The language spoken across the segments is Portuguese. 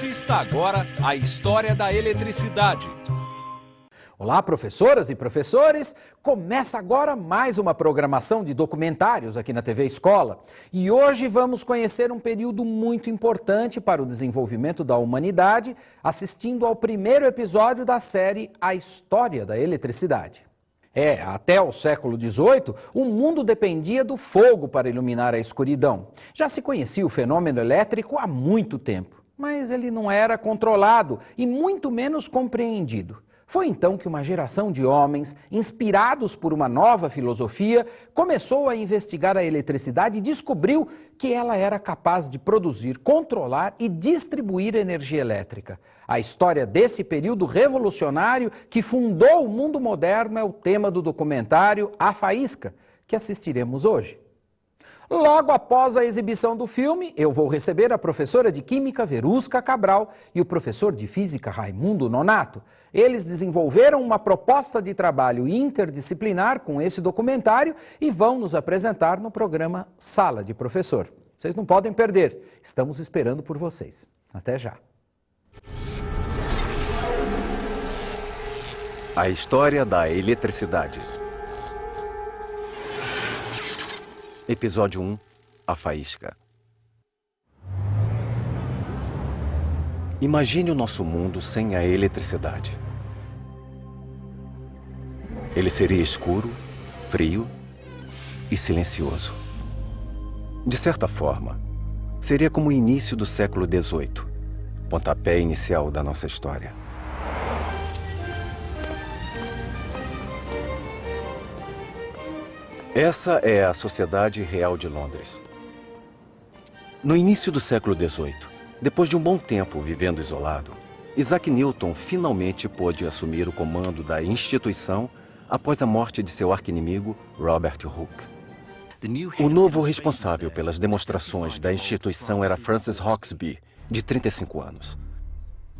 Assista agora a história da eletricidade. Olá, professoras e professores! Começa agora mais uma programação de documentários aqui na TV Escola. E hoje vamos conhecer um período muito importante para o desenvolvimento da humanidade, assistindo ao primeiro episódio da série A História da Eletricidade. Até o século XVIII, o mundo dependia do fogo para iluminar a escuridão. Já se conhecia o fenômeno elétrico há muito tempo, mas ele não era controlado e muito menos compreendido. Foi então que uma geração de homens, inspirados por uma nova filosofia, começou a investigar a eletricidade e descobriu que ela era capaz de produzir, controlar e distribuir energia elétrica. A história desse período revolucionário que fundou o mundo moderno é o tema do documentário A Faísca, que assistiremos hoje. Logo após a exibição do filme, eu vou receber a professora de Química Verusca Cabral e o professor de Física Raimundo Nonato. Eles desenvolveram uma proposta de trabalho interdisciplinar com esse documentário e vão nos apresentar no programa Sala de Professor. Vocês não podem perder, estamos esperando por vocês. Até já! A história da eletricidade. Episódio 1, A Faísca. Imagine o nosso mundo sem a eletricidade. Ele seria escuro, frio e silencioso. De certa forma, seria como o início do século XVIII, pontapé inicial da nossa história. Essa é a Sociedade Real de Londres. No início do século XVIII, depois de um bom tempo vivendo isolado, Isaac Newton finalmente pôde assumir o comando da instituição após a morte de seu arqui-inimigo, Robert Hooke. O novo responsável pelas demonstrações da instituição era Francis Hauksbee, de 35 anos.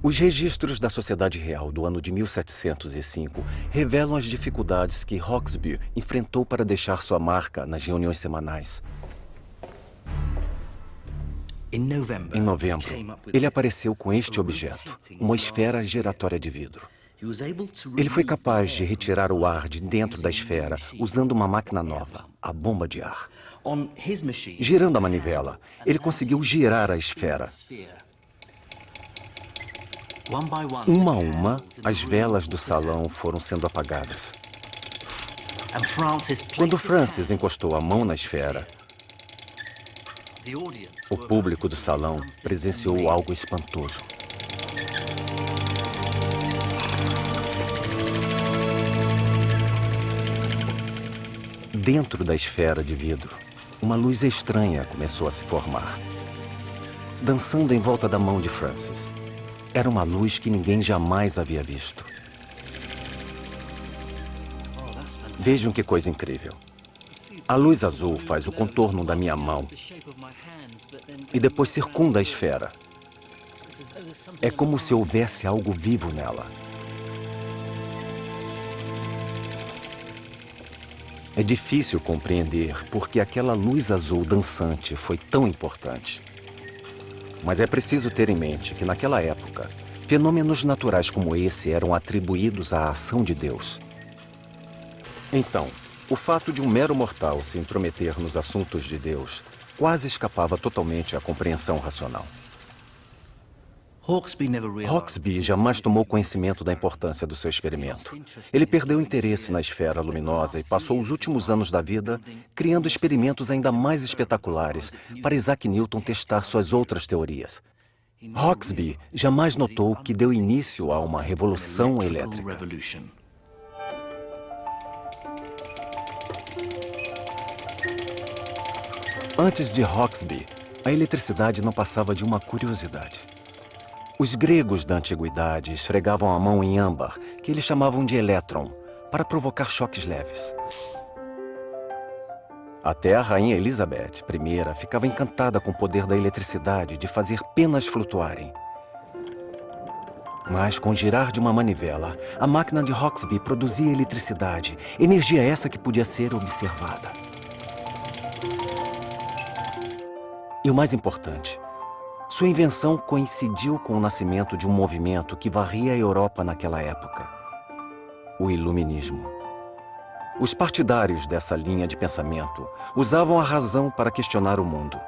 Os registros da Sociedade Real do ano de 1705 revelam as dificuldades que Hauksbee enfrentou para deixar sua marca nas reuniões semanais. Em novembro, ele apareceu com este objeto, uma esfera giratória de vidro. Ele foi capaz de retirar o ar de dentro da esfera usando uma máquina nova, a bomba de ar. Girando a manivela, ele conseguiu girar a esfera. Uma a uma, as velas do salão foram sendo apagadas. Quando Francis encostou a mão na esfera, o público do salão presenciou algo espantoso. Dentro da esfera de vidro, uma luz estranha começou a se formar, dançando em volta da mão de Francis. Era uma luz que ninguém jamais havia visto. Vejam que coisa incrível. A luz azul faz o contorno da minha mão e depois circunda a esfera. É como se houvesse algo vivo nela. É difícil compreender porque aquela luz azul dançante foi tão importante. Mas é preciso ter em mente que, naquela época, fenômenos naturais como esse eram atribuídos à ação de Deus. Então, o fato de um mero mortal se intrometer nos assuntos de Deus quase escapava totalmente à compreensão racional. Hauksbee jamais tomou conhecimento da importância do seu experimento. Ele perdeu interesse na esfera luminosa e passou os últimos anos da vida criando experimentos ainda mais espetaculares para Isaac Newton testar suas outras teorias. Hauksbee jamais notou que deu início a uma revolução elétrica. Antes de Hauksbee, a eletricidade não passava de uma curiosidade. Os gregos da antiguidade esfregavam a mão em âmbar, que eles chamavam de elétron, para provocar choques leves. Até a rainha Elizabeth I ficava encantada com o poder da eletricidade de fazer penas flutuarem. Mas com o girar de uma manivela, a máquina de Hauksbee produzia eletricidade, energia essa que podia ser observada. E o mais importante, Sua invenção coincidiu com o nascimento de um movimento que varria a Europa naquela época: o Iluminismo. Os partidários dessa linha de pensamento usavam a razão para questionar o mundo,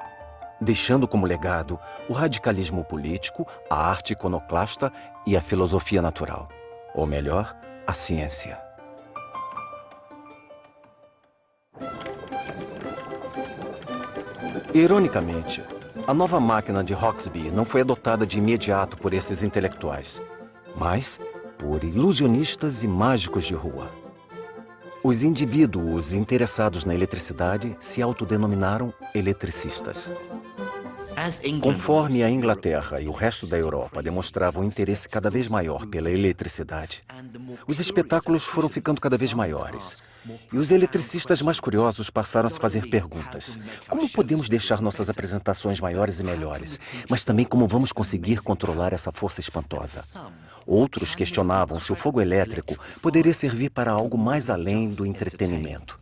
deixando como legado o radicalismo político, a arte iconoclasta e a filosofia natural. Ou melhor, a ciência. Ironicamente, a nova máquina de Hauksbee não foi adotada de imediato por esses intelectuais, mas por ilusionistas e mágicos de rua. Os indivíduos interessados na eletricidade se autodenominaram eletricistas. Conforme a Inglaterra e o resto da Europa demonstravam um interesse cada vez maior pela eletricidade, os espetáculos foram ficando cada vez maiores. E os eletricistas mais curiosos passaram a se fazer perguntas. Como podemos deixar nossas apresentações maiores e melhores? Mas também como vamos conseguir controlar essa força espantosa? Outros questionavam se o fogo elétrico poderia servir para algo mais além do entretenimento.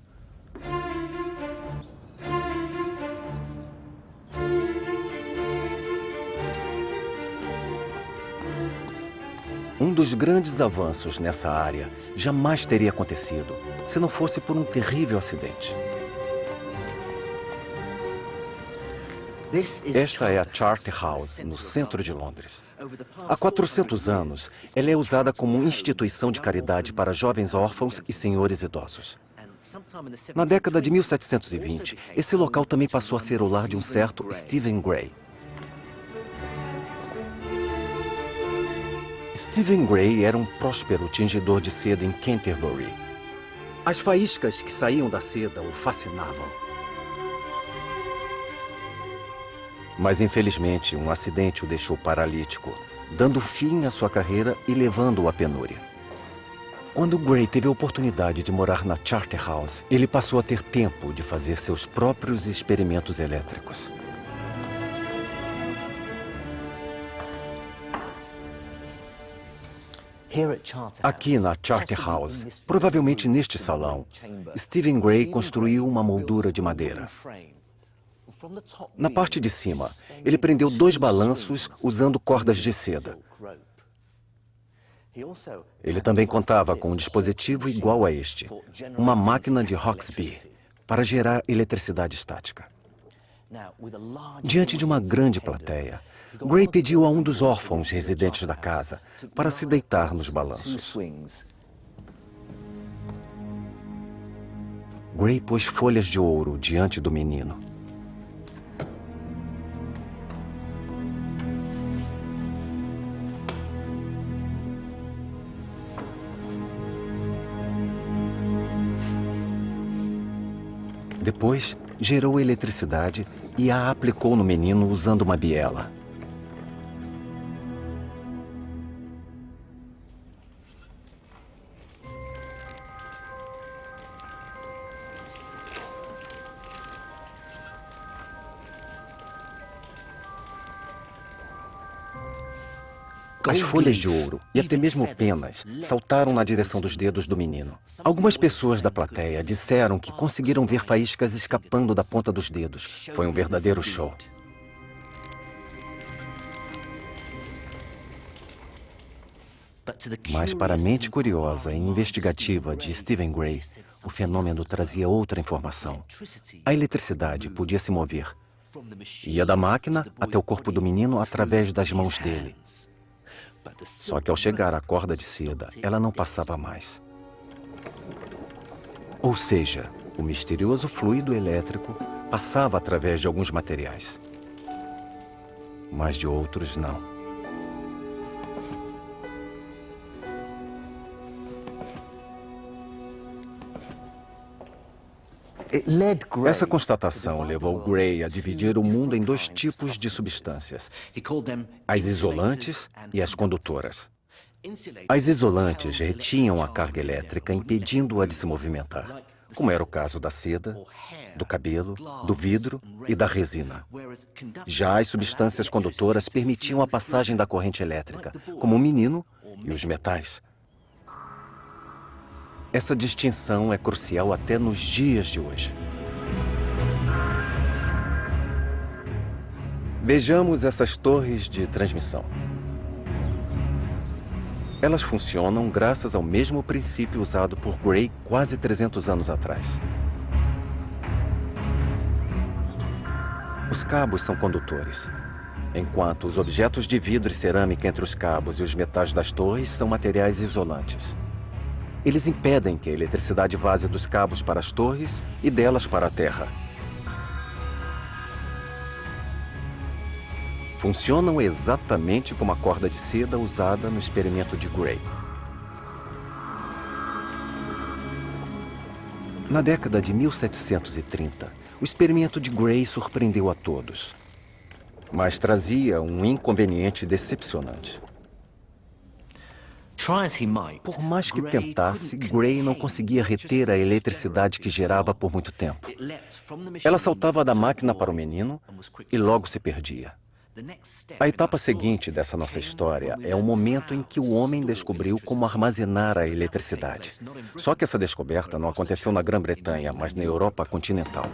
Um dos grandes avanços nessa área jamais teria acontecido se não fosse por um terrível acidente. Esta é a Charterhouse, no centro de Londres. Há 400 anos, ela é usada como instituição de caridade para jovens órfãos e senhores idosos. Na década de 1720, esse local também passou a ser o lar de um certo Stephen Gray. Stephen Gray era um próspero tingidor de seda em Canterbury. As faíscas que saíam da seda o fascinavam. Mas, infelizmente, um acidente o deixou paralítico, dando fim à sua carreira e levando-o à penúria. Quando Gray teve a oportunidade de morar na Charterhouse, ele passou a ter tempo de fazer seus próprios experimentos elétricos. Aqui na Charterhouse, provavelmente neste salão, Stephen Gray construiu uma moldura de madeira. Na parte de cima, ele prendeu 2 balanços usando cordas de seda. Ele também contava com um dispositivo igual a este, uma máquina de Hauksbee, para gerar eletricidade estática. Diante de uma grande plateia, Gray pediu a um dos órfãos residentes da casa para se deitar nos balanços. Gray pôs folhas de ouro diante do menino. Depois, gerou eletricidade e a aplicou no menino usando uma biela. As folhas de ouro e até mesmo penas saltaram na direção dos dedos do menino. Algumas pessoas da plateia disseram que conseguiram ver faíscas escapando da ponta dos dedos. Foi um verdadeiro show. Mas para a mente curiosa e investigativa de Stephen Gray, o fenômeno trazia outra informação. A eletricidade podia se mover. Ia da máquina até o corpo do menino através das mãos dele. Só que ao chegar à corda de seda, ela não passava mais. Ou seja, o misterioso fluido elétrico passava através de alguns materiais, mas de outros não. Essa constatação levou Gray a dividir o mundo em 2 tipos de substâncias: as isolantes e as condutoras. As isolantes retinham a carga elétrica, impedindo-a de se movimentar, como era o caso da seda, do cabelo, do vidro e da resina. Já as substâncias condutoras permitiam a passagem da corrente elétrica, como o menino e os metais. Essa distinção é crucial até nos dias de hoje. Vejamos essas torres de transmissão. Elas funcionam graças ao mesmo princípio usado por Gray quase 300 anos atrás. Os cabos são condutores, enquanto os objetos de vidro e cerâmica entre os cabos e os metais das torres são materiais isolantes. Eles impedem que a eletricidade vaze dos cabos para as torres e delas para a terra. Funcionam exatamente como a corda de seda usada no experimento de Gray. Na década de 1730, o experimento de Gray surpreendeu a todos, mas trazia um inconveniente decepcionante. Por mais que tentasse, Gray não conseguia reter a eletricidade que gerava por muito tempo. Ela saltava da máquina para o menino e logo se perdia. A etapa seguinte dessa nossa história é o momento em que o homem descobriu como armazenar a eletricidade. Só que essa descoberta não aconteceu na Grã-Bretanha, mas na Europa continental.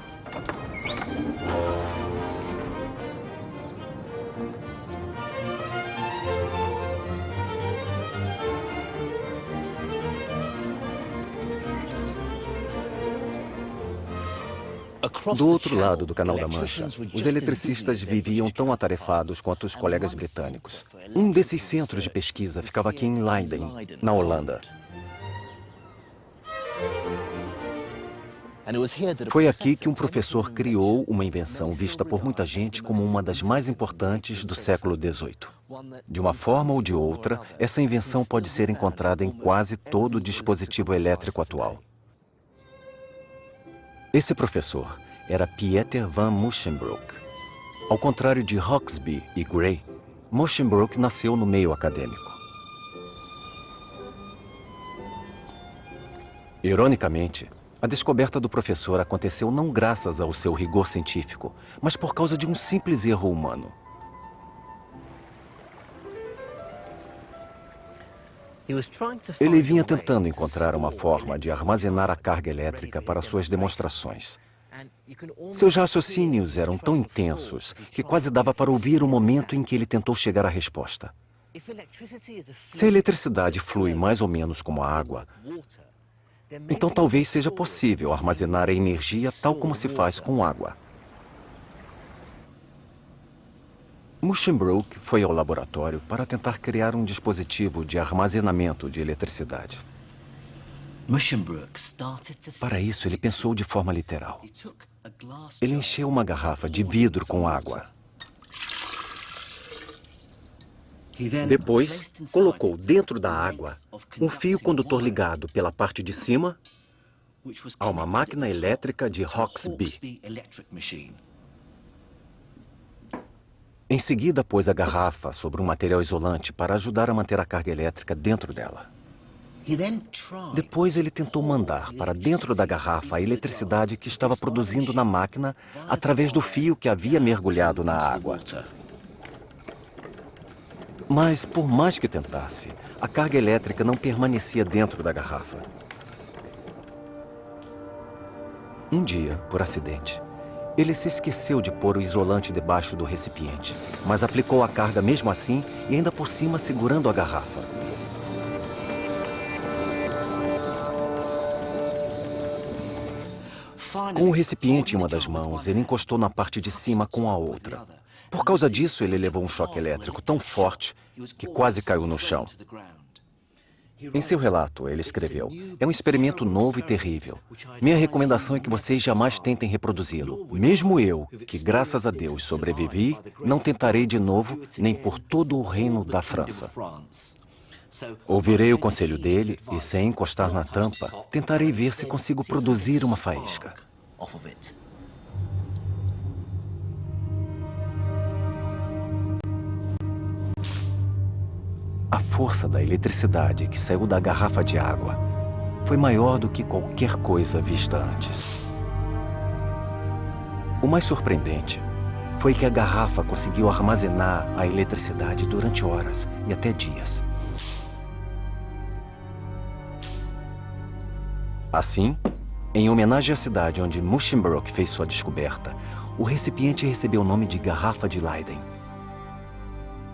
Do outro lado do Canal da Mancha, os eletricistas viviam tão atarefados quanto os colegas britânicos. Um desses centros de pesquisa ficava aqui em Leiden, na Holanda. Foi aqui que um professor criou uma invenção vista por muita gente como uma das mais importantes do século XVIII. De uma forma ou de outra, essa invenção pode ser encontrada em quase todo o dispositivo elétrico atual. Esse professor era Pieter van Musschenbroek. Ao contrário de Hauksbee e Gray, Musschenbroek nasceu no meio acadêmico. Ironicamente, a descoberta do professor aconteceu não graças ao seu rigor científico, mas por causa de um simples erro humano. Ele vinha tentando encontrar uma forma de armazenar a carga elétrica para suas demonstrações. Seus raciocínios eram tão intensos que quase dava para ouvir o momento em que ele tentou chegar à resposta. Se a eletricidade flui mais ou menos como a água, então talvez seja possível armazenar a energia tal como se faz com água. Musschenbroek foi ao laboratório para tentar criar um dispositivo de armazenamento de eletricidade. Para isso, ele pensou de forma literal. Ele encheu uma garrafa de vidro com água. Depois, colocou dentro da água um fio condutor ligado pela parte de cima a uma máquina elétrica de Hauksbee. Em seguida, pôs a garrafa sobre um material isolante para ajudar a manter a carga elétrica dentro dela. Depois, ele tentou mandar para dentro da garrafa a eletricidade que estava produzindo na máquina através do fio que havia mergulhado na água. Mas, por mais que tentasse, a carga elétrica não permanecia dentro da garrafa. Um dia, por acidente, ele se esqueceu de pôr o isolante debaixo do recipiente, mas aplicou a carga mesmo assim e ainda por cima segurando a garrafa. Com o recipiente em uma das mãos, ele encostou na parte de cima com a outra. Por causa disso, ele levou um choque elétrico tão forte que quase caiu no chão. Em seu relato, ele escreveu: "É um experimento novo e terrível. Minha recomendação é que vocês jamais tentem reproduzi-lo. Mesmo eu, que graças a Deus sobrevivi, não tentarei de novo, nem por todo o reino da França. Ouvirei o conselho dele e, sem encostar na tampa, tentarei ver se consigo produzir uma faísca." A força da eletricidade que saiu da garrafa de água foi maior do que qualquer coisa vista antes. O mais surpreendente foi que a garrafa conseguiu armazenar a eletricidade durante horas e até dias. Assim, em homenagem à cidade onde Musschenbroek fez sua descoberta, o recipiente recebeu o nome de Garrafa de Leyden.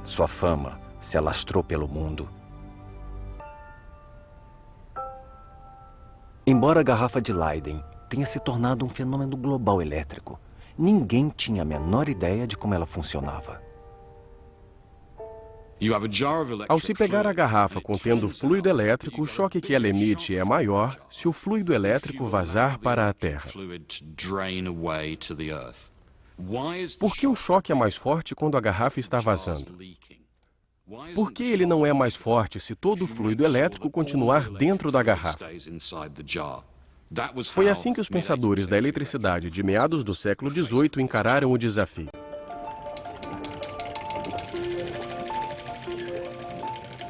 Sua fama se alastrou pelo mundo. Embora a Garrafa de Leyden tenha se tornado um fenômeno global elétrico, ninguém tinha a menor ideia de como ela funcionava. Ao se pegar a garrafa contendo fluido elétrico, o choque que ela emite é maior se o fluido elétrico vazar para a Terra. Por que o choque é mais forte quando a garrafa está vazando? Por que ele não é mais forte se todo o fluido elétrico continuar dentro da garrafa? Foi assim que os pensadores da eletricidade de meados do século XVIII encararam o desafio.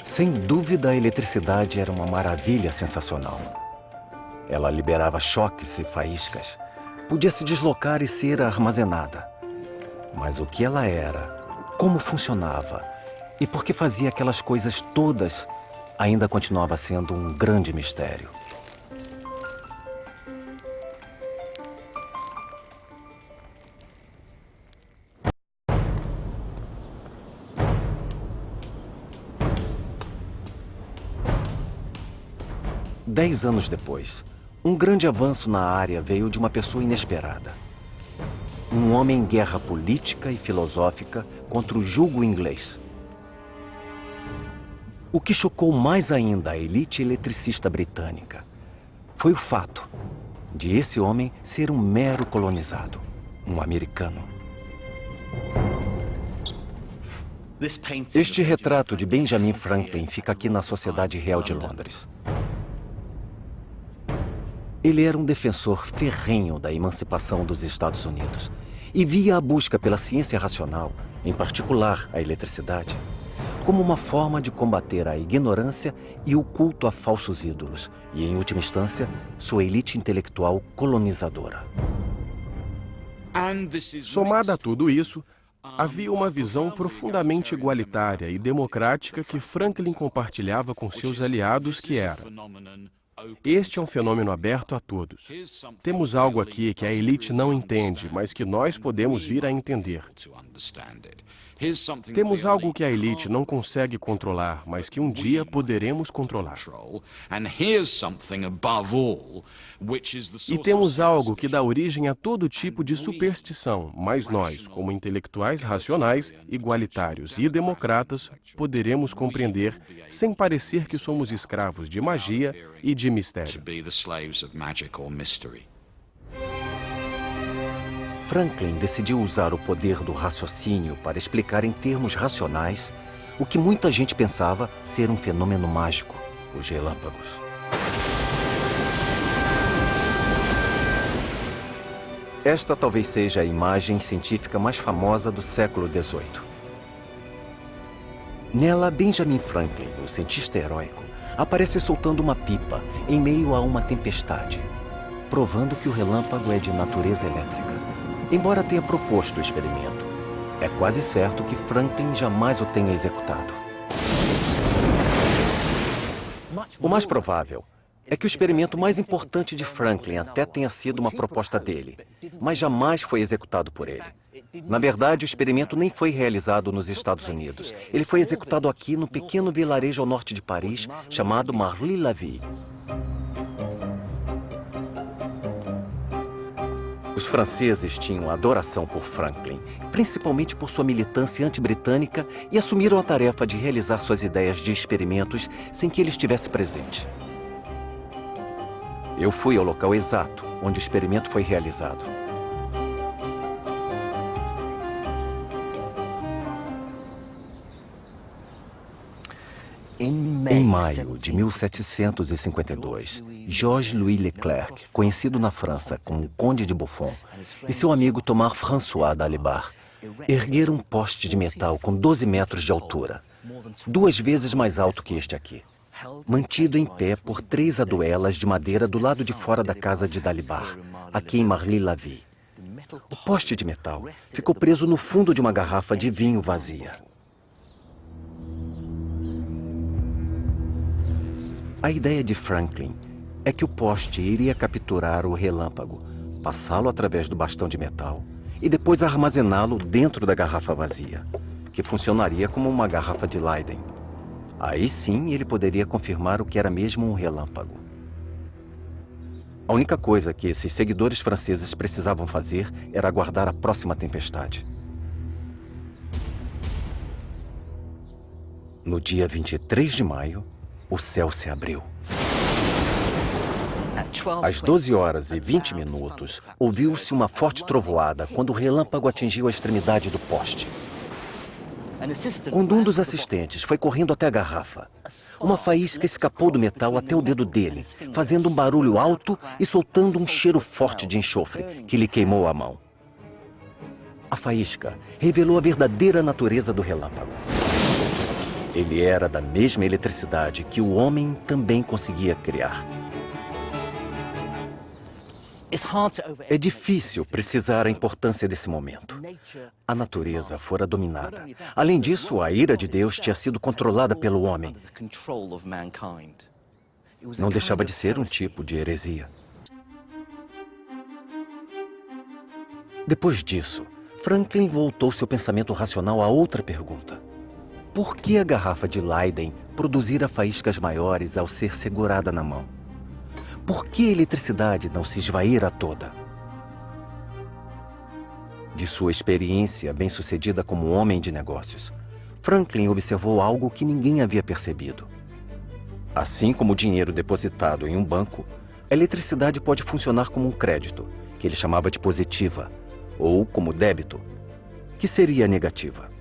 Sem dúvida, a eletricidade era uma maravilha sensacional. Ela liberava choques e faíscas, podia se deslocar e ser armazenada. Mas o que ela era, como funcionava e por que fazia aquelas coisas todas, ainda continuava sendo um grande mistério. Dez anos depois, um grande avanço na área veio de uma pessoa inesperada. Um homem em guerra política e filosófica contra o jugo inglês. O que chocou mais ainda a elite eletricista britânica foi o fato de esse homem ser um mero colonizado, um americano. Este retrato de Benjamin Franklin fica aqui na Sociedade Real de Londres. Ele era um defensor ferrenho da emancipação dos Estados Unidos e via a busca pela ciência racional, em particular a eletricidade, como uma forma de combater a ignorância e o culto a falsos ídolos e, em última instância, sua elite intelectual colonizadora. Somada a tudo isso, havia uma visão profundamente igualitária e democrática que Franklin compartilhava com seus aliados, que era: este é um fenômeno aberto a todos. Temos algo aqui que a elite não entende, mas que nós podemos vir a entender. Temos algo que a elite não consegue controlar, mas que um dia poderemos controlar. E temos algo que dá origem a todo tipo de superstição, mas nós, como intelectuais racionais, igualitários e democratas, poderemos compreender sem parecer que somos escravos de magia e de mistério. Franklin decidiu usar o poder do raciocínio para explicar em termos racionais o que muita gente pensava ser um fenômeno mágico, os relâmpagos. Esta talvez seja a imagem científica mais famosa do século XVIII. Nela, Benjamin Franklin, o cientista heróico, aparece soltando uma pipa em meio a uma tempestade, provando que o relâmpago é de natureza elétrica. Embora tenha proposto o experimento, é quase certo que Franklin jamais o tenha executado. O mais provável é que o experimento mais importante de Franklin até tenha sido uma proposta dele, mas jamais foi executado por ele. Na verdade, o experimento nem foi realizado nos Estados Unidos. Ele foi executado aqui no pequeno vilarejo ao norte de Paris, chamado Marly-la-Ville. Os franceses tinham adoração por Franklin, principalmente por sua militância anti-britânica, e assumiram a tarefa de realizar suas ideias de experimentos sem que ele estivesse presente. Eu fui ao local exato onde o experimento foi realizado. Em maio de 1752, Georges-Louis Leclerc, conhecido na França como Conde de Buffon, e seu amigo Thomas François d'Alibard ergueram um poste de metal com 12 metros de altura, 2 vezes mais alto que este aqui, mantido em pé por 3 aduelas de madeira do lado de fora da casa de d'Alibard, aqui em Marly-la-Ville. O poste de metal ficou preso no fundo de uma garrafa de vinho vazia. A ideia de Franklin é que o poste iria capturar o relâmpago, passá-lo através do bastão de metal e depois armazená-lo dentro da garrafa vazia, que funcionaria como uma garrafa de Leyden. Aí sim ele poderia confirmar o que era mesmo um relâmpago. A única coisa que esses seguidores franceses precisavam fazer era aguardar a próxima tempestade. No dia 23 de maio, o céu se abriu. Às 12 horas e 20 minutos, ouviu-se uma forte trovoada quando o relâmpago atingiu a extremidade do poste. Quando um dos assistentes foi correndo até a garrafa, uma faísca escapou do metal até o dedo dele, fazendo um barulho alto e soltando um cheiro forte de enxofre que lhe queimou a mão. A faísca revelou a verdadeira natureza do relâmpago. Ele era da mesma eletricidade que o homem também conseguia criar. É difícil precisar a importância desse momento. A natureza fora dominada. Além disso, a ira de Deus tinha sido controlada pelo homem. Não deixava de ser um tipo de heresia. Depois disso, Franklin voltou seu pensamento racional a outra pergunta. Por que a garrafa de Leyden produzira faíscas maiores ao ser segurada na mão? Por que a eletricidade não se esvaíra toda? De sua experiência bem-sucedida como homem de negócios, Franklin observou algo que ninguém havia percebido. Assim como o dinheiro depositado em um banco, a eletricidade pode funcionar como um crédito, que ele chamava de positiva, ou como débito, que seria negativa.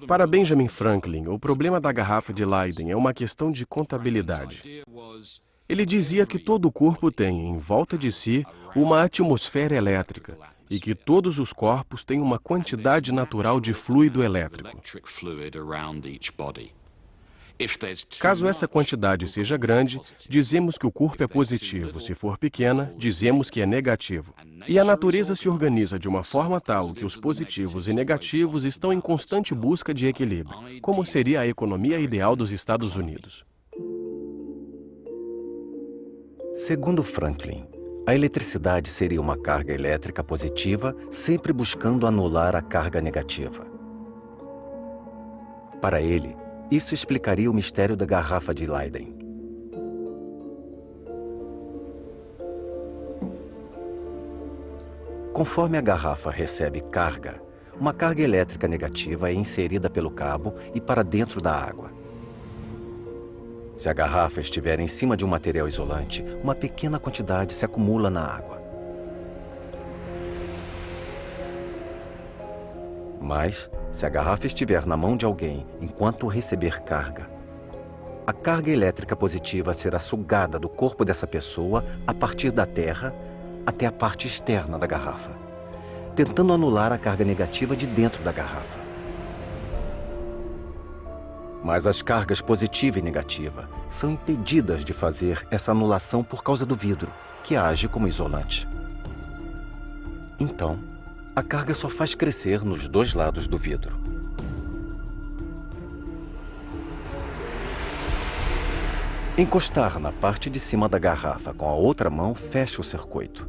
Para Benjamin Franklin, o problema da garrafa de Leyden é uma questão de contabilidade. Ele dizia que todo o corpo tem, em volta de si, uma atmosfera elétrica e que todos os corpos têm uma quantidade natural de fluido elétrico. Caso essa quantidade seja grande, dizemos que o corpo é positivo. Se for pequena, dizemos que é negativo. E a natureza se organiza de uma forma tal que os positivos e negativos estão em constante busca de equilíbrio, como seria a economia ideal dos Estados Unidos. Segundo Franklin, a eletricidade seria uma carga elétrica positiva, sempre buscando anular a carga negativa. Para ele, isso explicaria o mistério da garrafa de Leyden. Conforme a garrafa recebe carga, uma carga elétrica negativa é inserida pelo cabo e para dentro da água. Se a garrafa estiver em cima de um material isolante, uma pequena quantidade se acumula na água. Mas, se a garrafa estiver na mão de alguém enquanto receber carga, a carga elétrica positiva será sugada do corpo dessa pessoa a partir da terra até a parte externa da garrafa, tentando anular a carga negativa de dentro da garrafa. Mas as cargas positiva e negativa são impedidas de fazer essa anulação por causa do vidro, que age como isolante. Então, a carga só faz crescer nos dois lados do vidro. Encostar na parte de cima da garrafa com a outra mão fecha o circuito,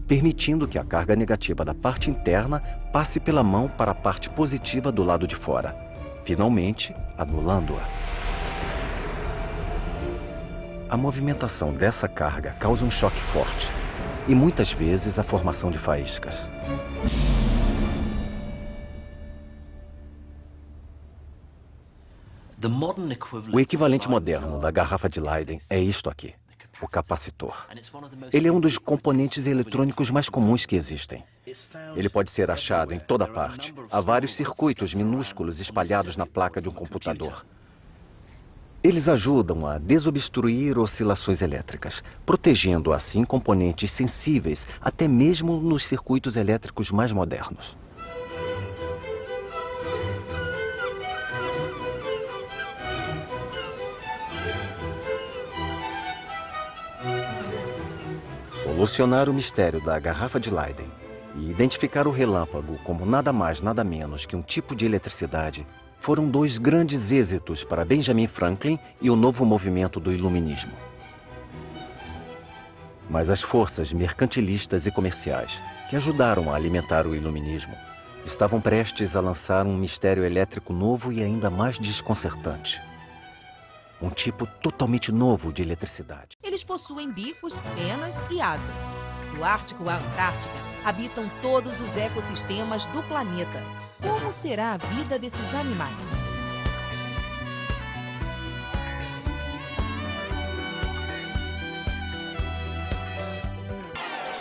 permitindo que a carga negativa da parte interna passe pela mão para a parte positiva do lado de fora, finalmente anulando-a. A movimentação dessa carga causa um choque forte e muitas vezes a formação de faíscas. O equivalente moderno da garrafa de Leyden é isto aqui, o capacitor. Ele é um dos componentes eletrônicos mais comuns que existem. Ele pode ser achado em toda parte. Há vários circuitos minúsculos espalhados na placa de um computador. Eles ajudam a desobstruir oscilações elétricas, protegendo assim componentes sensíveis até mesmo nos circuitos elétricos mais modernos. Solucionar o mistério da garrafa de Leyden e identificar o relâmpago como nada mais, nada menos que um tipo de eletricidade foram dois grandes êxitos para Benjamin Franklin e o novo movimento do Iluminismo. Mas as forças mercantilistas e comerciais, que ajudaram a alimentar o iluminismo, estavam prestes a lançar um mistério elétrico novo e ainda mais desconcertante. Um tipo totalmente novo de eletricidade. Eles possuem bicos, penas e asas. Do Ártico à Antártica, habitam todos os ecossistemas do planeta. Como será a vida desses animais?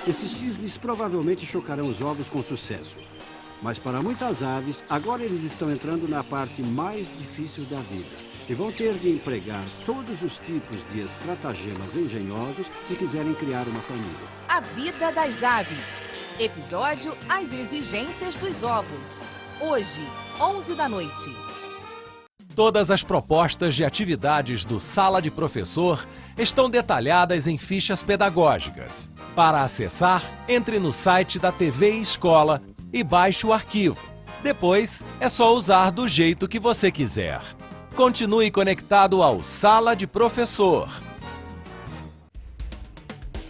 Esses cisnes provavelmente chocarão os ovos com sucesso. Mas para muitas aves, agora eles estão entrando na parte mais difícil da vida. E vão ter de empregar todos os tipos de estratagemas engenhosos se quiserem criar uma família. A vida das aves. Episódio As Exigências dos Ovos. Hoje, 11 da noite. Todas as propostas de atividades do Sala de Professor estão detalhadas em fichas pedagógicas. Para acessar, entre no site da TV Escola e baixe o arquivo. Depois, é só usar do jeito que você quiser. Continue conectado ao Sala de Professor.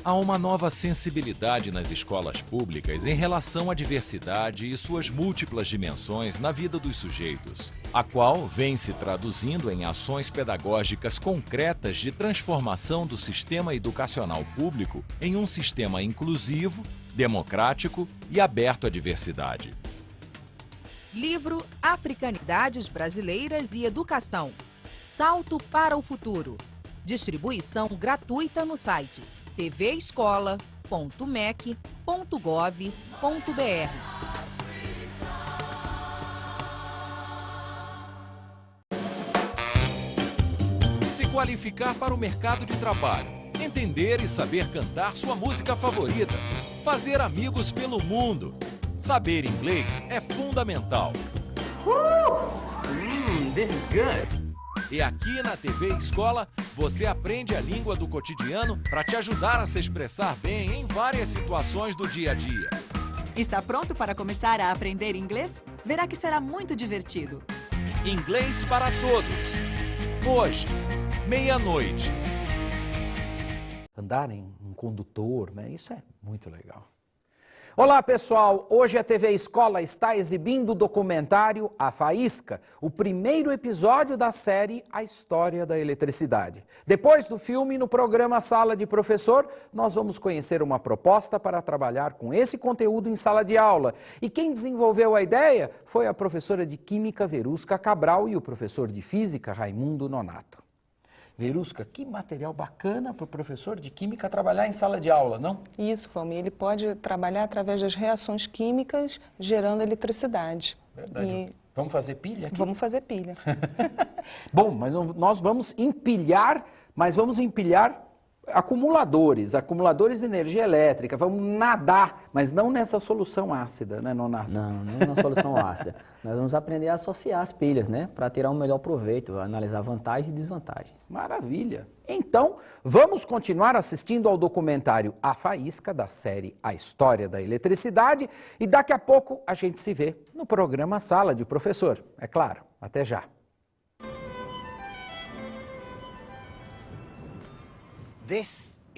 Há uma nova sensibilidade nas escolas públicas em relação à diversidade e suas múltiplas dimensões na vida dos sujeitos, a qual vem se traduzindo em ações pedagógicas concretas de transformação do sistema educacional público em um sistema inclusivo, democrático e aberto à diversidade. Livro Africanidades Brasileiras e Educação. Salto para o Futuro. Distribuição gratuita no site tvescola.mec.gov.br. Se qualificar para o mercado de trabalho, entender e saber cantar sua música favorita, fazer amigos pelo mundo. Saber inglês é fundamental. This is good. E aqui na TV Escola, você aprende a língua do cotidiano para te ajudar a se expressar bem em várias situações do dia a dia. Está pronto para começar a aprender inglês? Verá que será muito divertido. Inglês para todos. Hoje, meia-noite. Andar em um condutor, né? Isso é muito legal. Olá, pessoal! Hoje a TV Escola está exibindo o documentário A Faísca, o primeiro episódio da série A História da Eletricidade. Depois do filme, no programa Sala de Professor, nós vamos conhecer uma proposta para trabalhar com esse conteúdo em sala de aula. E quem desenvolveu a ideia foi a professora de Química Verusca Cabral e o professor de Física Raimundo Nonato. Verusca, que material bacana para o professor de Química trabalhar em sala de aula, não? Isso, Valmir. Ele pode trabalhar através das reações químicas gerando eletricidade. Verdade. Vamos fazer pilha aqui? Vamos fazer pilha. Bom, mas nós vamos empilhar, acumuladores de energia elétrica. Vamos nadar, mas não nessa solução ácida, né, Nonato? Não na solução ácida. Nós vamos aprender a associar as pilhas, né? Para tirar um melhor proveito, analisar vantagens e desvantagens. Maravilha! Então, vamos continuar assistindo ao documentário A Faísca, da série A História da Eletricidade, e daqui a pouco a gente se vê no programa Sala de Professor. É claro, até já!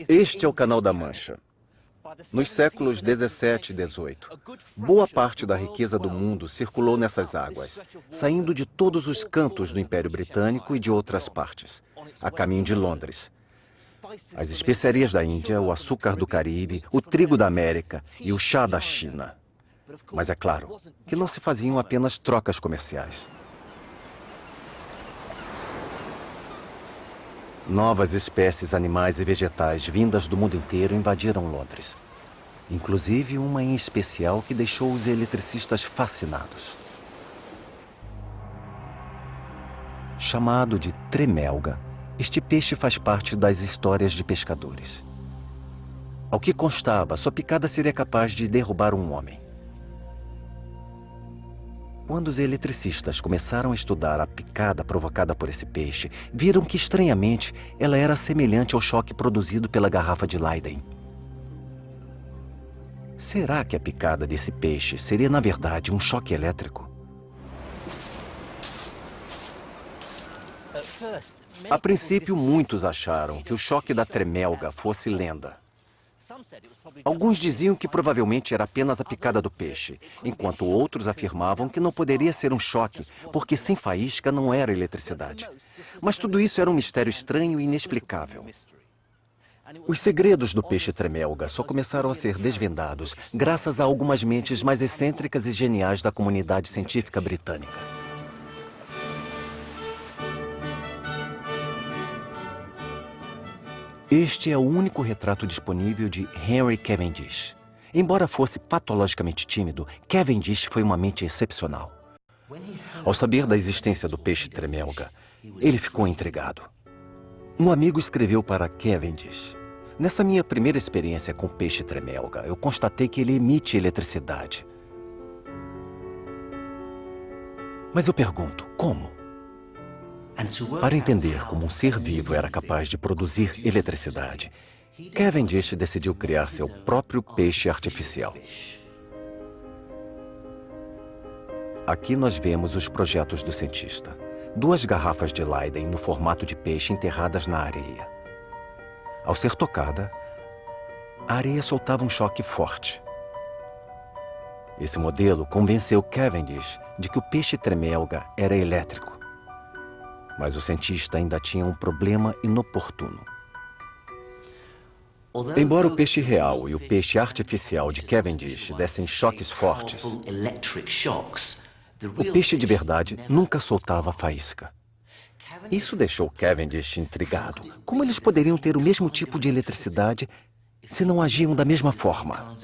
Este é o Canal da Mancha. Nos séculos 17 e 18, boa parte da riqueza do mundo circulou nessas águas, saindo de todos os cantos do Império Britânico e de outras partes, a caminho de Londres. As especiarias da Índia, o açúcar do Caribe, o trigo da América e o chá da China. Mas é claro que não se faziam apenas trocas comerciais. Novas espécies animais e vegetais vindas do mundo inteiro invadiram Londres. Inclusive uma em especial que deixou os eletricistas fascinados. Chamado de tremelga, este peixe faz parte das histórias de pescadores. Ao que constava, sua picada seria capaz de derrubar um homem. Quando os eletricistas começaram a estudar a picada provocada por esse peixe, viram que, estranhamente, ela era semelhante ao choque produzido pela garrafa de Leyden. Será que a picada desse peixe seria, na verdade, um choque elétrico? A princípio, muitos acharam que o choque da tremelga fosse lenda. Alguns diziam que provavelmente era apenas a picada do peixe, enquanto outros afirmavam que não poderia ser um choque, porque sem faísca não era eletricidade. Mas tudo isso era um mistério estranho e inexplicável. Os segredos do peixe tremelga só começaram a ser desvendados graças a algumas mentes mais excêntricas e geniais da comunidade científica britânica. Este é o único retrato disponível de Henry Cavendish. Embora fosse patologicamente tímido, Cavendish foi uma mente excepcional. Ao saber da existência do peixe tremelga, ele ficou intrigado. Um amigo escreveu para Cavendish: nessa minha primeira experiência com peixe tremelga, eu constatei que ele emite eletricidade. Mas eu pergunto, como? Para entender como um ser vivo era capaz de produzir eletricidade, Cavendish decidiu criar seu próprio peixe artificial. Aqui nós vemos os projetos do cientista. 2 garrafas de Leyden no formato de peixe enterradas na areia. Ao ser tocada, a areia soltava um choque forte. Esse modelo convenceu Cavendish de que o peixe tremelga era elétrico. Mas o cientista ainda tinha um problema inoportuno. Embora o peixe real e o peixe artificial de Cavendish dessem choques fortes, o peixe de verdade nunca soltava faísca. Isso deixou Cavendish intrigado. Como eles poderiam ter o mesmo tipo de eletricidade se não agiam da mesma forma?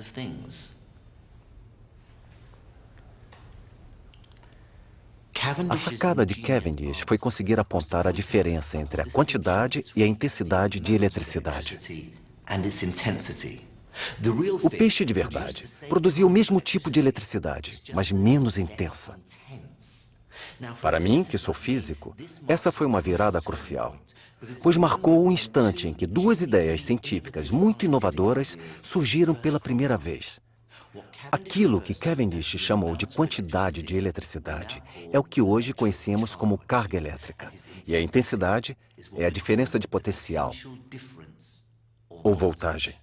A sacada de Cavendish foi conseguir apontar a diferença entre a quantidade e a intensidade de eletricidade. O peixe de verdade produzia o mesmo tipo de eletricidade, mas menos intensa. Para mim, que sou físico, essa foi uma virada crucial, pois marcou o instante em que 2 ideias científicas muito inovadoras surgiram pela primeira vez. Aquilo que Cavendish chamou de quantidade de eletricidade é o que hoje conhecemos como carga elétrica. E a intensidade é a diferença de potencial, ou voltagem.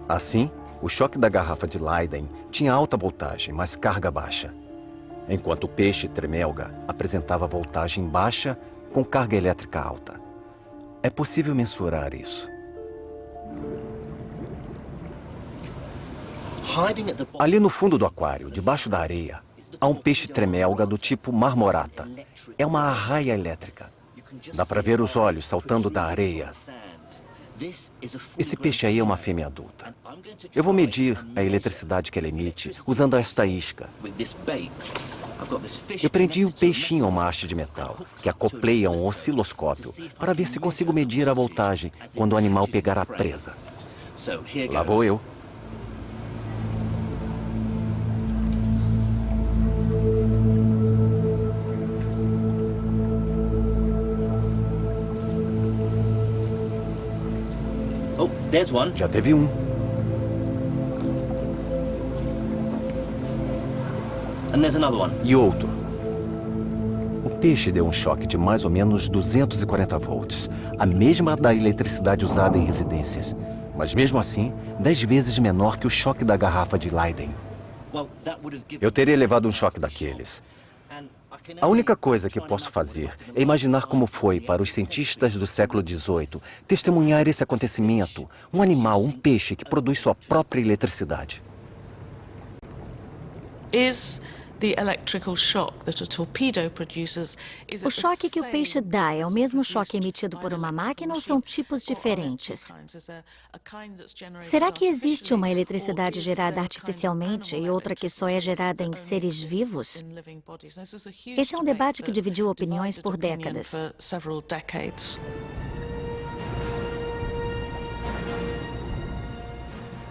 Assim, o choque da garrafa de Leyden tinha alta voltagem, mas carga baixa, enquanto o peixe tremelga apresentava voltagem baixa com carga elétrica alta. É possível mensurar isso. Ali no fundo do aquário, debaixo da areia, há um peixe tremelga do tipo marmorata. É uma arraia elétrica. Dá para ver os olhos saltando da areia. Esse peixe aí é uma fêmea adulta. Eu vou medir a eletricidade que ela emite usando esta isca. Eu prendi um peixinho a uma haste de metal, que acoplei a um osciloscópio, para ver se consigo medir a voltagem quando o animal pegar a presa. Lá vou eu. Já teve um. E outro. O peixe deu um choque de mais ou menos 240 volts, a mesma da eletricidade usada em residências, mas mesmo assim, 10 vezes menor que o choque da garrafa de Leyden. Eu teria levado um choque daqueles. A única coisa que posso fazer é imaginar como foi para os cientistas do século XVIII testemunhar esse acontecimento, um animal, um peixe que produz sua própria eletricidade. O choque que o peixe dá é o mesmo choque emitido por uma máquina ou são tipos diferentes? Será que existe uma eletricidade gerada artificialmente e outra que só é gerada em seres vivos? Esse é um debate que dividiu opiniões por décadas.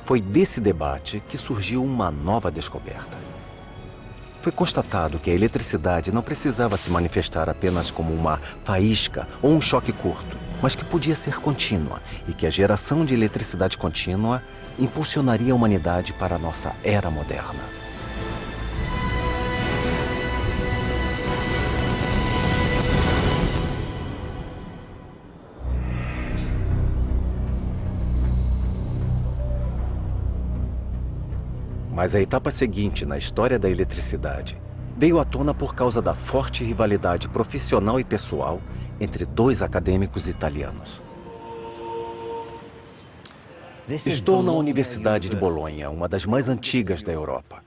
Foi desse debate que surgiu uma nova descoberta. Foi constatado que a eletricidade não precisava se manifestar apenas como uma faísca ou um choque curto, mas que podia ser contínua e que a geração de eletricidade contínua impulsionaria a humanidade para a nossa era moderna. Mas a etapa seguinte na história da eletricidade veio à tona por causa da forte rivalidade profissional e pessoal entre dois acadêmicos italianos. Estou na Universidade de Bolonha, uma das mais antigas da Europa.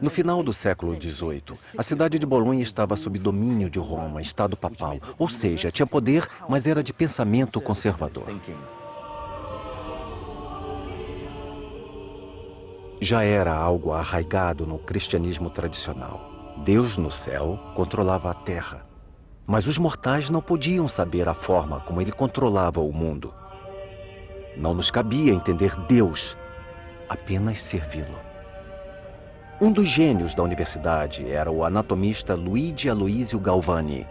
No final do século XVIII, a cidade de Bolonha estava sob domínio de Roma, Estado papal, ou seja, tinha poder, mas era de pensamento conservador. Já era algo arraigado no cristianismo tradicional. Deus no céu controlava a terra, mas os mortais não podiam saber a forma como ele controlava o mundo. Não nos cabia entender Deus, apenas servi-lo. Um dos gênios da universidade era o anatomista Luigi Aloisio Galvani.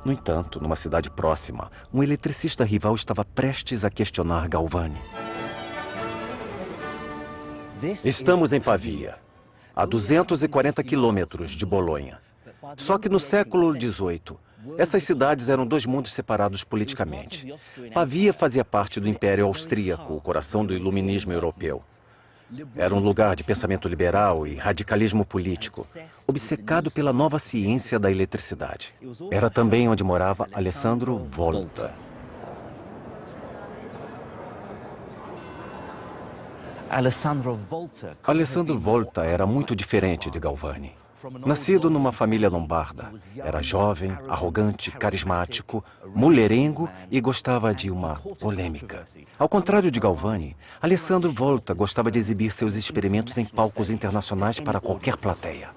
No entanto, numa cidade próxima, um eletricista rival estava prestes a questionar Galvani. Estamos em Pavia, a 240 quilômetros de Bolonha. Só que no século XVIII, essas cidades eram dois mundos separados politicamente. Pavia fazia parte do Império Austríaco, o coração do iluminismo europeu. Era um lugar de pensamento liberal e radicalismo político, obcecado pela nova ciência da eletricidade. Era também onde morava Alessandro Volta. Alessandro Volta era muito diferente de Galvani. Nascido numa família lombarda, era jovem, arrogante, carismático, mulherengo e gostava de uma polêmica. Ao contrário de Galvani, Alessandro Volta gostava de exibir seus experimentos em palcos internacionais para qualquer plateia.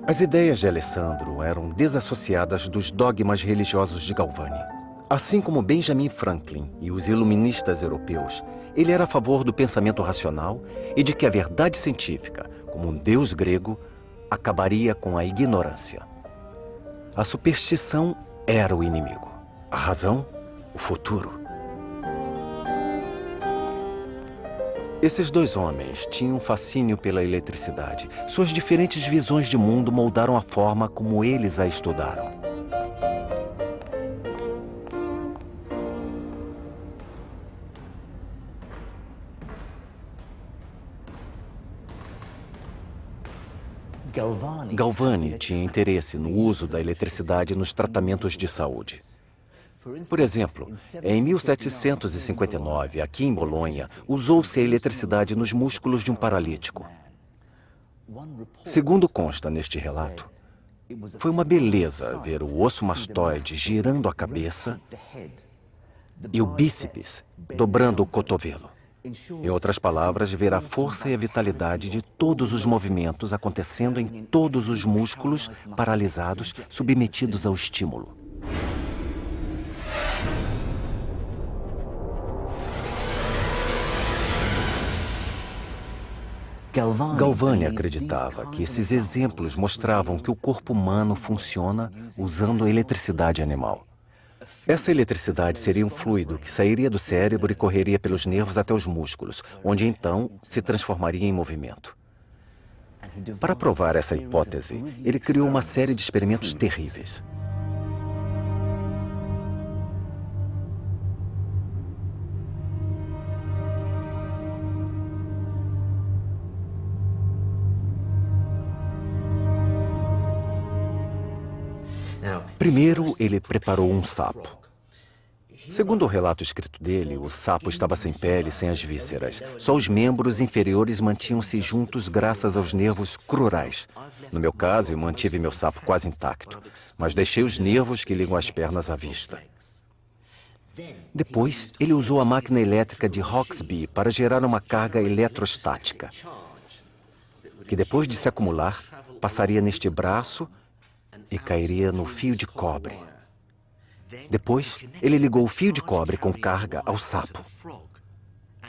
As ideias de Alessandro eram desassociadas dos dogmas religiosos de Galvani. Assim como Benjamin Franklin e os iluministas europeus, ele era a favor do pensamento racional e de que a verdade científica, como um deus grego, acabaria com a ignorância. A superstição era o inimigo. A razão, o futuro. Esses dois homens tinham um fascínio pela eletricidade. Suas diferentes visões de mundo moldaram a forma como eles a estudaram. Galvani tinha interesse no uso da eletricidade nos tratamentos de saúde. Por exemplo, em 1759, aqui em Bolonha, usou-se a eletricidade nos músculos de um paralítico. Segundo consta neste relato, foi uma beleza ver o osso mastoide girando a cabeça e o bíceps dobrando o cotovelo. Em outras palavras, ver a força e a vitalidade de todos os movimentos acontecendo em todos os músculos paralisados, submetidos ao estímulo. Galvani acreditava que esses exemplos mostravam que o corpo humano funciona usando a eletricidade animal. Essa eletricidade seria um fluido que sairia do cérebro e correria pelos nervos até os músculos, onde então se transformaria em movimento. Para provar essa hipótese, ele criou uma série de experimentos terríveis. Primeiro, ele preparou um sapo. Segundo o relato escrito dele, o sapo estava sem pele e sem as vísceras. Só os membros inferiores mantinham-se juntos graças aos nervos crurais. No meu caso, eu mantive meu sapo quase intacto, mas deixei os nervos que ligam as pernas à vista. Depois, ele usou a máquina elétrica de Hauksbee para gerar uma carga eletrostática, que depois de se acumular, passaria neste braço e cairia no fio de cobre. Depois, ele ligou o fio de cobre com carga ao sapo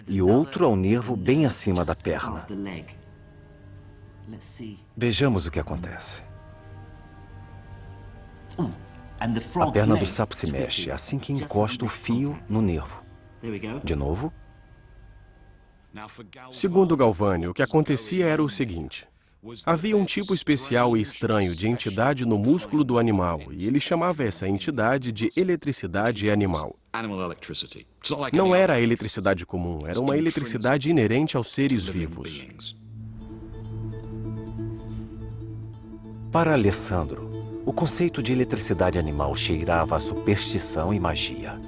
e outro ao nervo bem acima da perna. Vejamos o que acontece. A perna do sapo se mexe assim que encosta o fio no nervo. De novo. Segundo Galvani, o que acontecia era o seguinte. Havia um tipo especial e estranho de entidade no músculo do animal, e ele chamava essa entidade de eletricidade animal. Não era a eletricidade comum, era uma eletricidade inerente aos seres vivos. Para Alessandro, o conceito de eletricidade animal cheirava a superstição e magia.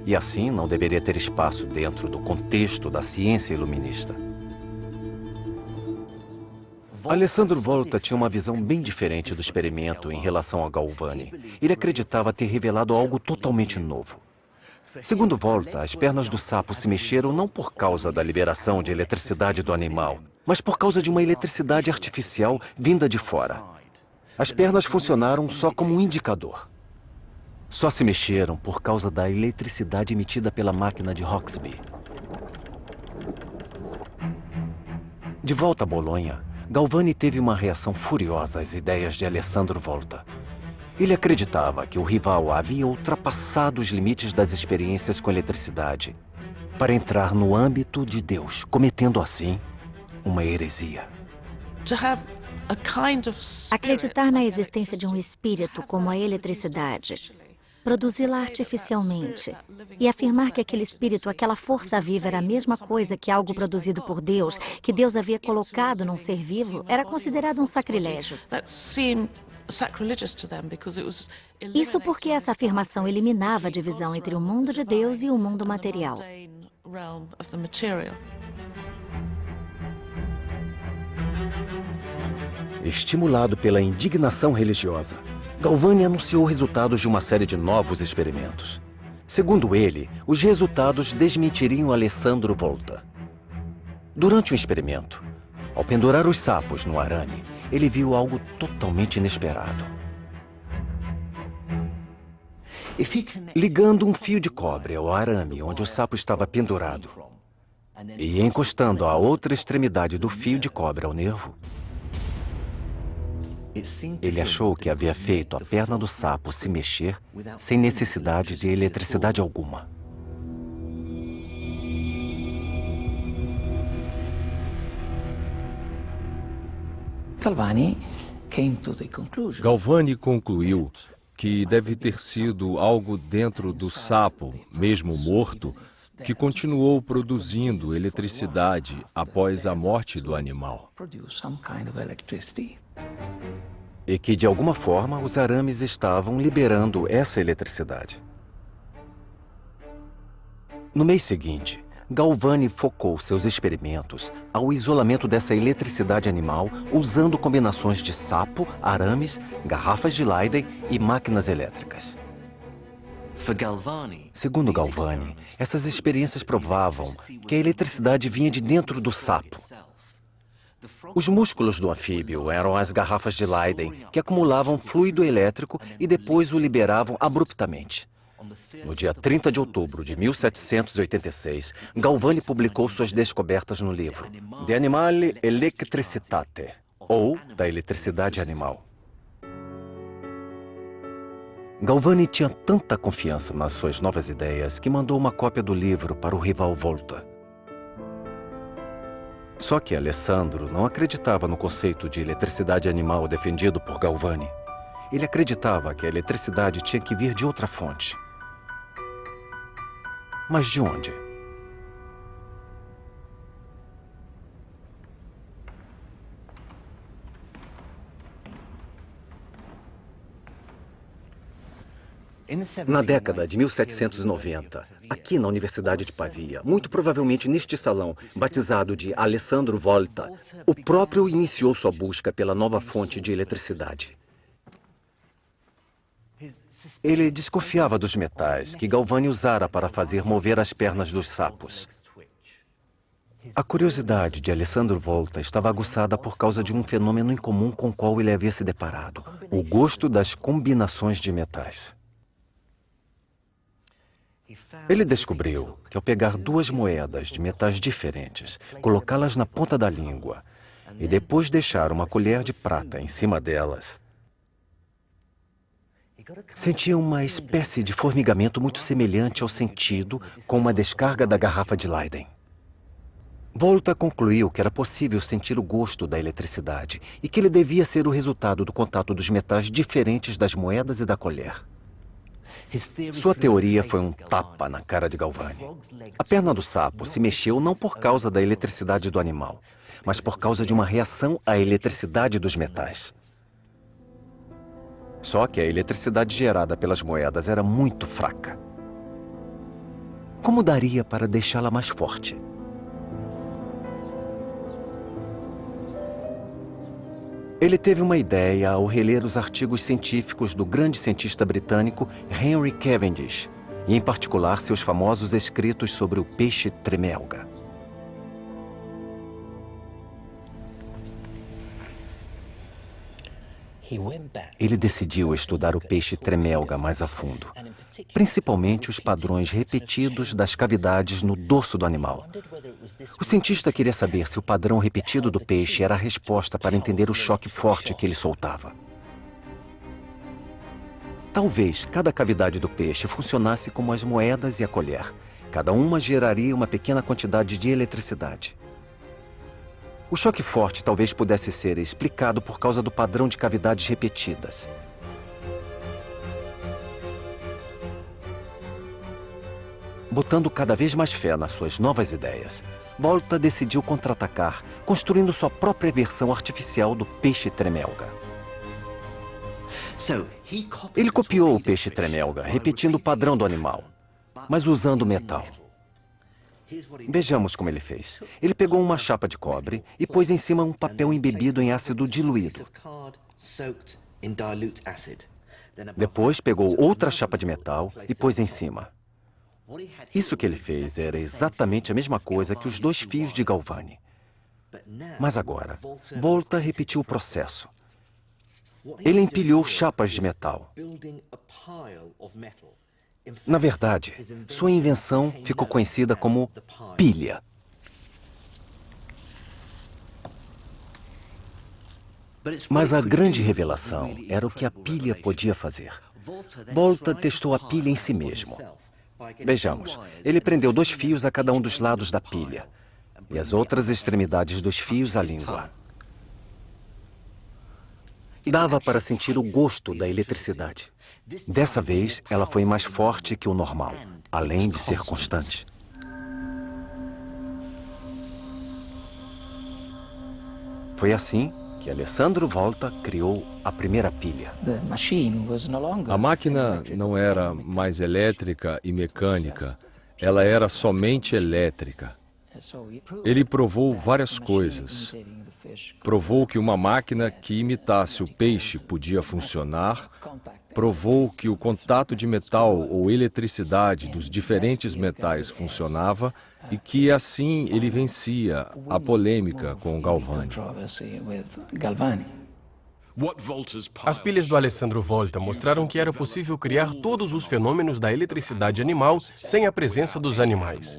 E assim não deveria ter espaço dentro do contexto da ciência iluminista. Alessandro Volta tinha uma visão bem diferente do experimento em relação a Galvani. Ele acreditava ter revelado algo totalmente novo. Segundo Volta, as pernas do sapo se mexeram não por causa da liberação de eletricidade do animal, mas por causa de uma eletricidade artificial vinda de fora. As pernas funcionaram só como um indicador. Só se mexeram por causa da eletricidade emitida pela máquina de Hauksbee. De volta a Bolonha, Galvani teve uma reação furiosa às ideias de Alessandro Volta. Ele acreditava que o rival havia ultrapassado os limites das experiências com eletricidade para entrar no âmbito de Deus, cometendo assim uma heresia. Acreditar na existência de um espírito como a eletricidade, produzi-la artificialmente e afirmar que aquele espírito, aquela força viva era a mesma coisa que algo produzido por Deus, que Deus havia colocado num ser vivo, era considerado um sacrilégio. Isso porque essa afirmação eliminava a divisão entre o mundo de Deus e o mundo material. Estimulado pela indignação religiosa, Galvani anunciou resultados de uma série de novos experimentos. Segundo ele, os resultados desmentiriam Alessandro Volta. Durante um experimento, ao pendurar os sapos no arame, ele viu algo totalmente inesperado. Ligando um fio de cobre ao arame onde o sapo estava pendurado e encostando a outra extremidade do fio de cobre ao nervo, ele achou que havia feito a perna do sapo se mexer sem necessidade de eletricidade alguma. Galvani concluiu que deve ter sido algo dentro do sapo, mesmo morto, que continuou produzindo eletricidade após a morte do animal. E que, de alguma forma, os arames estavam liberando essa eletricidade. No mês seguinte, Galvani focou seus experimentos ao isolamento dessa eletricidade animal usando combinações de sapo, arames, garrafas de Leyden e máquinas elétricas. Segundo Galvani, essas experiências provavam que a eletricidade vinha de dentro do sapo. Os músculos do anfíbio eram as garrafas de Leyden, que acumulavam fluido elétrico e depois o liberavam abruptamente. No dia 30 de outubro de 1786, Galvani publicou suas descobertas no livro De Animale Electricitate, ou da eletricidade animal. Galvani tinha tanta confiança nas suas novas ideias que mandou uma cópia do livro para o rival Volta. Só que Alessandro não acreditava no conceito de eletricidade animal defendido por Galvani. Ele acreditava que a eletricidade tinha que vir de outra fonte. Mas de onde? Na década de 1790, aqui na Universidade de Pavia, muito provavelmente neste salão, batizado de Alessandro Volta, o próprio iniciou sua busca pela nova fonte de eletricidade. Ele desconfiava dos metais que Galvani usara para fazer mover as pernas dos sapos. A curiosidade de Alessandro Volta estava aguçada por causa de um fenômeno incomum com o qual ele havia se deparado: o gosto das combinações de metais. Ele descobriu que ao pegar duas moedas de metais diferentes, colocá-las na ponta da língua e depois deixar uma colher de prata em cima delas, sentia uma espécie de formigamento muito semelhante ao sentido com uma descarga da garrafa de Leyden. Volta concluiu que era possível sentir o gosto da eletricidade e que ele devia ser o resultado do contato dos metais diferentes das moedas e da colher. Sua teoria foi um tapa na cara de Galvani. A perna do sapo se mexeu não por causa da eletricidade do animal, mas por causa de uma reação à eletricidade dos metais. Só que a eletricidade gerada pelas moedas era muito fraca. Como daria para deixá-la mais forte? Ele teve uma ideia ao reler os artigos científicos do grande cientista britânico Henry Cavendish, e em particular seus famosos escritos sobre o peixe tremelga. Ele decidiu estudar o peixe tremelga mais a fundo, principalmente os padrões repetidos das cavidades no dorso do animal. O cientista queria saber se o padrão repetido do peixe era a resposta para entender o choque forte que ele soltava. Talvez cada cavidade do peixe funcionasse como as moedas e a colher. Cada uma geraria uma pequena quantidade de eletricidade. O choque forte talvez pudesse ser explicado por causa do padrão de cavidades repetidas. Botando cada vez mais fé nas suas novas ideias, Volta decidiu contra-atacar, construindo sua própria versão artificial do peixe tremelga. Ele copiou o peixe tremelga, repetindo o padrão do animal, mas usando metal. Vejamos como ele fez. Ele pegou uma chapa de cobre e pôs em cima um papel embebido em ácido diluído. Depois pegou outra chapa de metal e pôs em cima. Isso que ele fez era exatamente a mesma coisa que os 2 fios de Galvani. Mas agora, Volta repetiu o processo. Ele empilhou chapas de metal. Na verdade, sua invenção ficou conhecida como pilha. Mas a grande revelação era o que a pilha podia fazer. Volta testou a pilha em si mesmo. Vejamos, ele prendeu 2 fios a cada um dos lados da pilha e as outras extremidades dos fios à língua. Dava para sentir o gosto da eletricidade. Dessa vez, ela foi mais forte que o normal, além de ser constante. Foi assim que Alessandro Volta criou a primeira pilha. A máquina não era mais elétrica e mecânica, ela era somente elétrica. Ele provou várias coisas. Provou que uma máquina que imitasse o peixe podia funcionar. Provou que o contato de metal ou eletricidade dos diferentes metais funcionava e que, assim, ele vencia a polêmica com Galvani. As pilhas do Alessandro Volta mostraram que era possível criar todos os fenômenos da eletricidade animal sem a presença dos animais.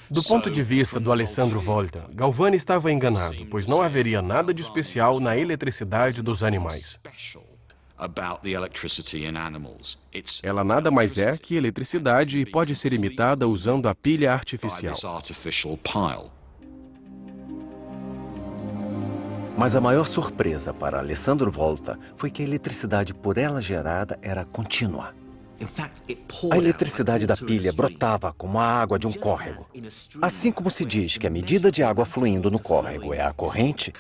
Do ponto de vista do Alessandro Volta, Galvani estava enganado, pois não haveria nada de especial na eletricidade dos animais. Ela nada mais é que eletricidade e pode ser imitada usando a pilha artificial. Mas a maior surpresa para Alessandro Volta foi que a eletricidade por ela gerada era contínua. A eletricidade da pilha brotava como a água de um córrego. Assim como se diz que a medida de água fluindo no córrego é a corrente,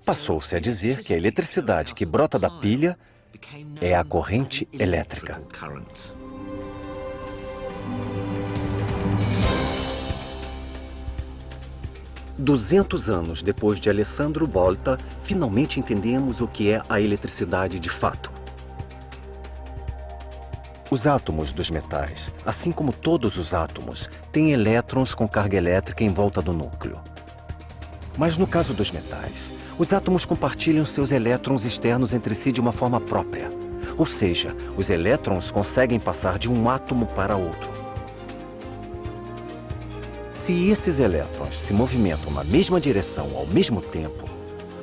passou-se a dizer que a eletricidade que brota da pilha é a corrente elétrica. "200 anos depois de Alessandro Volta, finalmente entendemos o que é a eletricidade de fato. Os átomos dos metais, assim como todos os átomos, têm elétrons com carga elétrica em volta do núcleo. Mas no caso dos metais, os átomos compartilham seus elétrons externos entre si de uma forma própria. Ou seja, os elétrons conseguem passar de um átomo para outro. Se esses elétrons se movimentam na mesma direção ao mesmo tempo,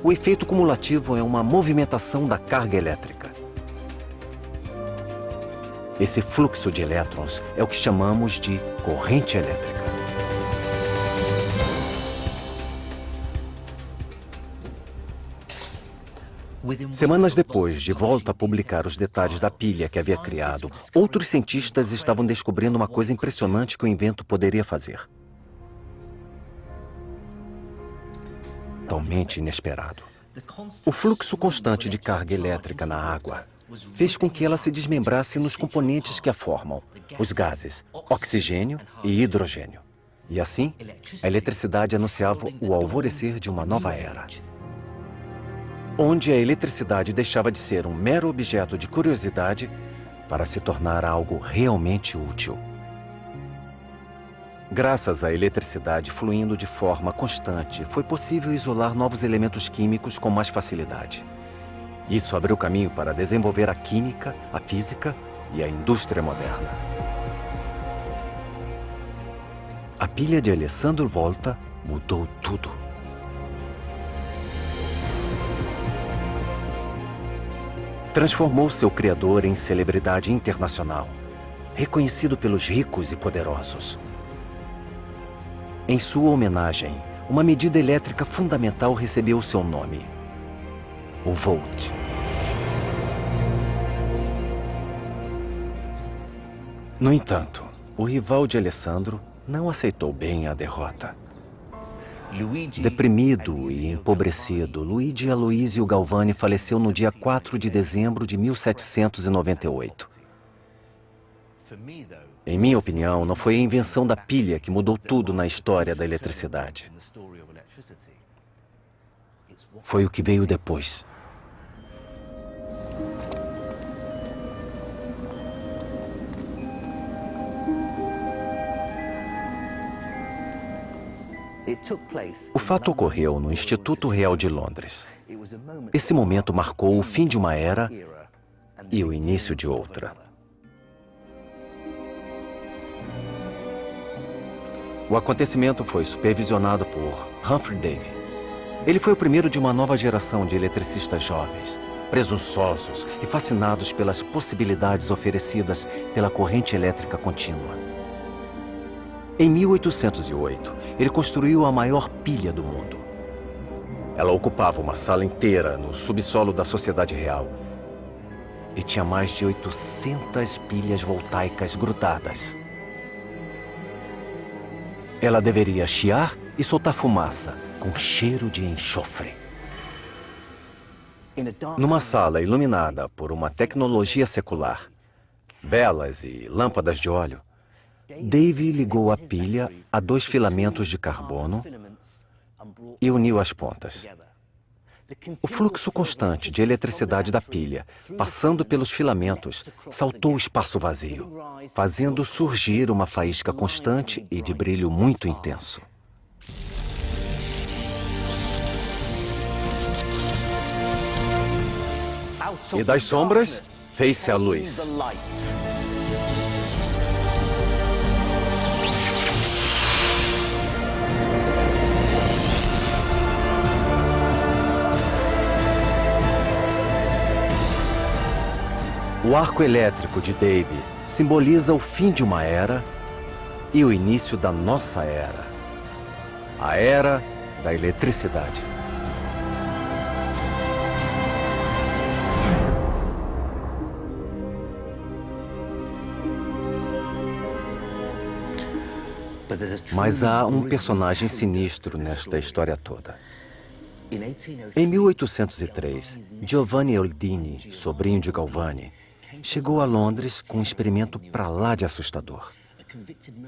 o efeito cumulativo é uma movimentação da carga elétrica. Esse fluxo de elétrons é o que chamamos de corrente elétrica. Semanas depois, de volta a publicar os detalhes da pilha que havia criado, outros cientistas estavam descobrindo uma coisa impressionante que o invento poderia fazer. Totalmente inesperado. O fluxo constante de carga elétrica na água fez com que ela se desmembrasse nos componentes que a formam, os gases, oxigênio e hidrogênio. E assim, a eletricidade anunciava o alvorecer de uma nova era, onde a eletricidade deixava de ser um mero objeto de curiosidade para se tornar algo realmente útil. Graças à eletricidade fluindo de forma constante, foi possível isolar novos elementos químicos com mais facilidade. Isso abriu caminho para desenvolver a química, a física e a indústria moderna. A pilha de Alessandro Volta mudou tudo. Transformou seu criador em celebridade internacional, reconhecido pelos ricos e poderosos. Em sua homenagem, uma medida elétrica fundamental recebeu seu nome: o Volt. No entanto, o rival de Alessandro não aceitou bem a derrota. Deprimido e empobrecido, Luigi Aloisio Galvani faleceu no dia 4 de dezembro de 1798. Em minha opinião, não foi a invenção da pilha que mudou tudo na história da eletricidade. Foi o que veio depois. O fato ocorreu no Instituto Real de Londres. Esse momento marcou o fim de uma era e o início de outra. O acontecimento foi supervisionado por Humphrey Davy. Ele foi o primeiro de uma nova geração de eletricistas jovens, presunçosos e fascinados pelas possibilidades oferecidas pela corrente elétrica contínua. Em 1808, ele construiu a maior pilha do mundo. Ela ocupava uma sala inteira no subsolo da Sociedade Real e tinha mais de 800 pilhas voltaicas grudadas. Ela deveria chiar e soltar fumaça com cheiro de enxofre. Numa sala iluminada por uma tecnologia secular, velas e lâmpadas de óleo, Davy ligou a pilha a 2 filamentos de carbono e uniu as pontas. O fluxo constante de eletricidade da pilha, passando pelos filamentos, saltou o espaço vazio, fazendo surgir uma faísca constante e de brilho muito intenso. E das sombras, fez-se a luz. O arco elétrico de Davy simboliza o fim de uma era e o início da nossa era. A era da eletricidade. Mas há um personagem sinistro nesta história toda. Em 1803, Giovanni Oldini, sobrinho de Galvani, chegou a Londres com um experimento pra lá de assustador.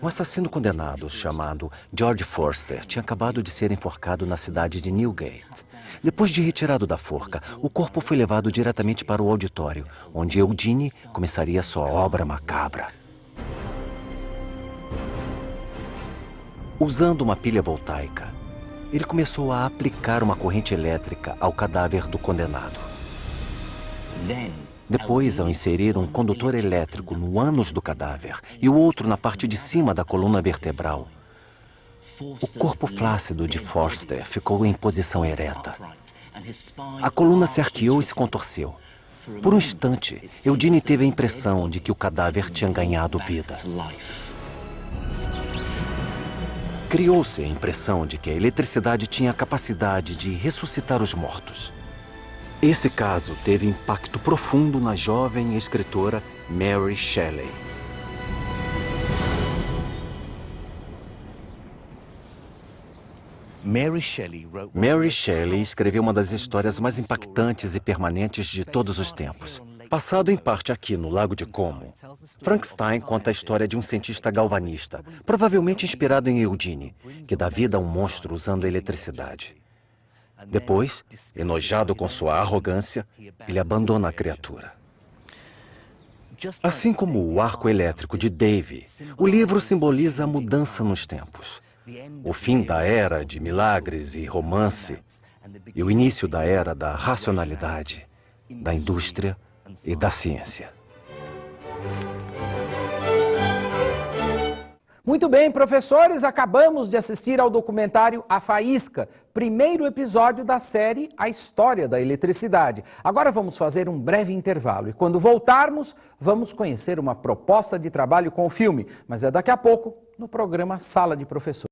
Um assassino condenado chamado George Forster tinha acabado de ser enforcado na cidade de Newgate. Depois de retirado da forca, o corpo foi levado diretamente para o auditório, onde Oldini começaria sua obra macabra. Usando uma pilha voltaica, ele começou a aplicar uma corrente elétrica ao cadáver do condenado. Depois, ao inserir um condutor elétrico no ânus do cadáver e o outro na parte de cima da coluna vertebral, o corpo flácido de Forster ficou em posição ereta. A coluna se arqueou e se contorceu. Por um instante, Oldini teve a impressão de que o cadáver tinha ganhado vida. Criou-se a impressão de que a eletricidade tinha a capacidade de ressuscitar os mortos. Esse caso teve impacto profundo na jovem escritora Mary Shelley. Mary Shelley escreveu uma das histórias mais impactantes e permanentes de todos os tempos. Passado em parte aqui no Lago de Como, Frankenstein conta a história de um cientista galvanista, provavelmente inspirado em Eugene, que dá vida a um monstro usando eletricidade. Depois, enojado com sua arrogância, ele abandona a criatura. Assim como o arco elétrico de Davy, o livro simboliza a mudança nos tempos. O fim da era de milagres e romance e o início da era da racionalidade, da indústria e da ciência. Muito bem, professores, acabamos de assistir ao documentário A Faísca, primeiro episódio da série A História da Eletricidade. Agora vamos fazer um breve intervalo e quando voltarmos, vamos conhecer uma proposta de trabalho com o filme, mas é daqui a pouco no programa Sala de Professores.